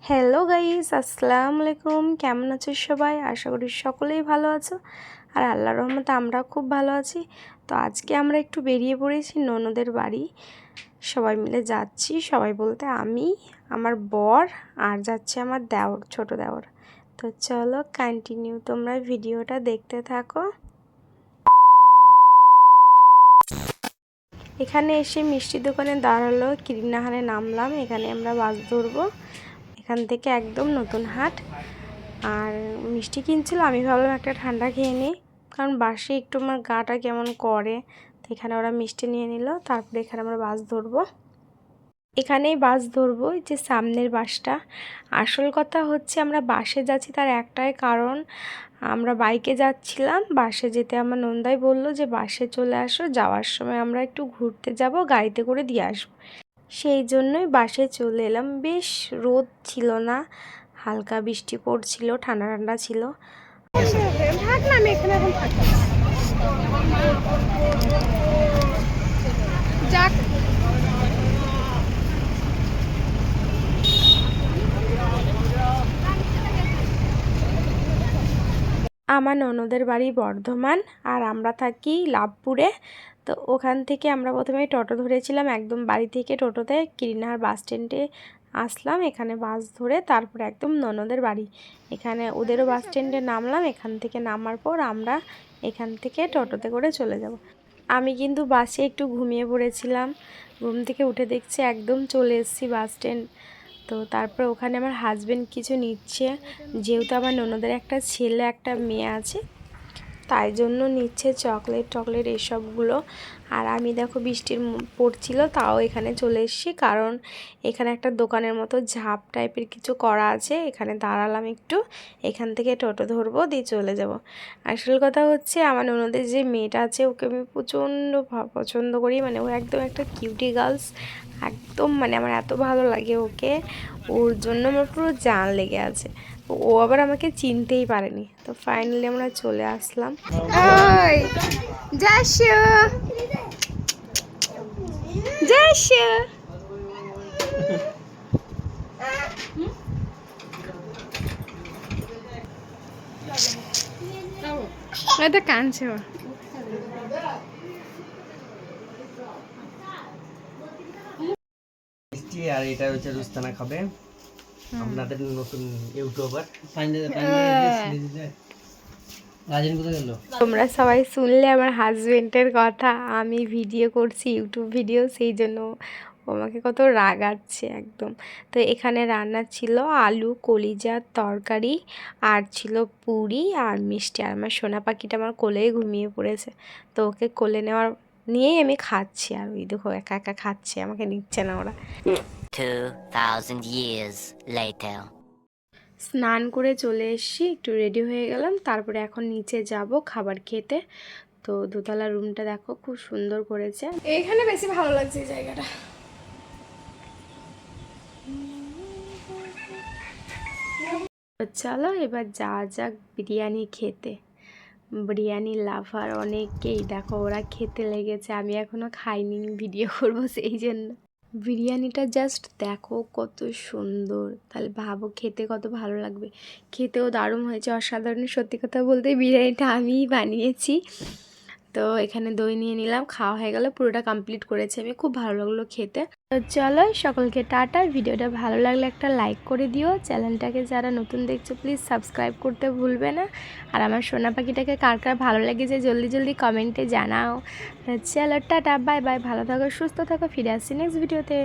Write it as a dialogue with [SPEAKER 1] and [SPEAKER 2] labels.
[SPEAKER 1] Hello guys, আসসালামু আলাইকুম। কেমন আছো সবাই? আশা করি সকলেই ভালো আছো। আর আল্লাহর রহমতে আমরাও খুব ভালো আছি। তো আজকে আমরা একটু বেরিয়ে পড়েছি ননদের বাড়ি। সবাই মিলে যাচ্ছি, সবাই বলতে আমি, আমার বর আর যাচ্ছে আমার দেওর, ছোট দেওর। তো চলো কন্টিনিউ, তোমরা ভিডিওটা দেখতে থাকো। এখানে এসে মিষ্টির দোকানে দাঁড়ালো, কিরিনাহারে নামলাম। এখানে আমরা বাস ধরবো। এখান থেকে একদম নতুন হাট। আর মিষ্টি কিনছিল, আমি ভাবলাম একটা ঠান্ডা খেয়ে নিই, কারণ বাসে একটু আমার গাটা কেমন করে। তো এখানে ওরা মিষ্টি নিয়ে নিল। তারপরে এখানে আমরা বাস ধরবো। এখানেই বাস ধরবো, এই যে সামনের বাসটা। আসল কথা হচ্ছে আমরা বাসে যাচ্ছি তার একটাই কারণ, আমরা বাইকে যাচ্ছিলাম, বাসে যেতে আমার নন্দাই বলল যে বাসে চলে আসো, যাওয়ার সময় আমরা একটু ঘুরতে যাব, গাড়িতে করে দিয়ে আসবো। সেই জন্যই বাসে চলে এলাম। বেশ রোদ ছিল না, হালকা বৃষ্টি পড়ছিল, ঠান্ডা ঠান্ডা ছিল। থাক না, আমি এখানে এখন থাকবো। যাক, আমার ননদের বাড়ি বর্ধমান আর আমরা থাকি লাভপুরে। তো ওখান থেকে আমরা প্রথমে টোটো ধরেছিলাম, একদম বাড়ি থেকে টোটোতে কিরিনাহার বাস স্ট্যান্ডে আসলাম। এখানে বাস ধরে তারপরে একদম ননদের বাড়ি, এখানে ওদেরও বাস স্ট্যান্ডে নামলাম। এখান থেকে নামার পর আমরা এখান থেকে টোটোতে করে চলে যাব। আমি কিন্তু বাসে একটু ঘুমিয়ে পড়েছিলাম, ঘুম থেকে উঠে দেখছি একদম চলে এসেছি বাস স্ট্যান্ড। তো তারপর ওখানে আমার হাজব্যান্ড কিছু নিচ্ছে, যেহেতু আমার ননদের একটা ছেলে একটা মেয়ে আছে, তাই জন্য নিচ্ছে চকলেট টকলেট এসবগুলো। আর আমি দেখো বৃষ্টির পড়ছিল, তাও এখানে চলে এসেছি, কারণ এখানে একটা দোকানের মতো ঝাঁপ টাইপের কিছু করা আছে। এখানে দাঁড়ালাম একটু, এখান থেকে টোটো ধরবো, দিয়ে চলে যাব। আসল কথা হচ্ছে আমার ননদের যে মেয়েটা আছে ওকে আমি প্রচণ্ড পছন্দ করি, মানে ও একদম একটা কিউটি গার্লস একদম, মানে আমার এত ভালো লাগে ওকে, ওর জন্য আমার পুরো জান লেগে আছে। ও আবার আমাকে চিনতেই পারেনি। তো ফাইনালি আমরা চলে আসলাম। কাঁদছে ও।
[SPEAKER 2] আর এটা হচ্ছে রুস্তানা খাবে, আপনাদের নতুন ইউটিউবার।
[SPEAKER 1] তোমরা সবাই শুনলে আমার হাজবেন্ডের কথা, আমি ভিডিও করছি ইউটিউব ভিডিও, সেই জন্য ও আমাকে কত রাগাচ্ছে একদম। তো এখানে রান্না ছিল আলু কলিজার তরকারি, আর ছিল পুরি আর মিষ্টি। আর আমার সোনা পাখিটা আমার কোলেই ঘুমিয়ে পড়েছে, তো ওকে কোলে নিয়েই আমি খাচ্ছি। আর ওই দেখো একা একা খাচ্ছে, আমাকে নিচ্ছে না ওরা।
[SPEAKER 3] 2000 years later.
[SPEAKER 1] স্নান করে চলে এসেছি, একটু রেডি হয়ে গেলাম, তারপরে এখন নিচে যাব খাবার খেতে। তো দোতলা রুমটা দেখো খুব সুন্দর করেছে, এইখানে বেশি ভালো লাগছে এই জায়গাটা। চলো এবার যাওয়া যাক বিরিয়ানি খেতে। বিরিয়ানি লাভার অনেকেই দেখো ওরা খেতে লেগেছে, আমি এখনো খাইনি, ভিডিও করবো সেই জন্য। বিরিয়ানিটা জাস্ট দেখো কত সুন্দর, তাহলে ভাবো খেতে কত ভালো লাগবে। খেতেও দারুণ হয়েছে, অসাধারণ। সত্যি কথা বলতে বিরিয়ানিটা আমিই বানিয়েছি। তো এখানে দই নিয়ে নিলাম, খাওয়া হয়ে গেল, পুরোটা কমপ্লিট করেছি আমি, খুব ভালো লাগলো খেতে। তো চলো সকলকে টাটা। ভিডিওটা ভালো লাগলে একটা লাইক করে দিও, চ্যানেলটাকে যারা নতুন দেখছো প্লিজ সাবস্ক্রাইব করতে ভুলবে না। আর আমার সোনা পাখিটাকে কার কার ভালো লেগেছে জলদি জলদি কমেন্টে জানাও। চলো টাটা, বাই বাই, ভালো থাকো সুস্থ থাকো, ফিরে আসছি নেক্সট ভিডিওতে।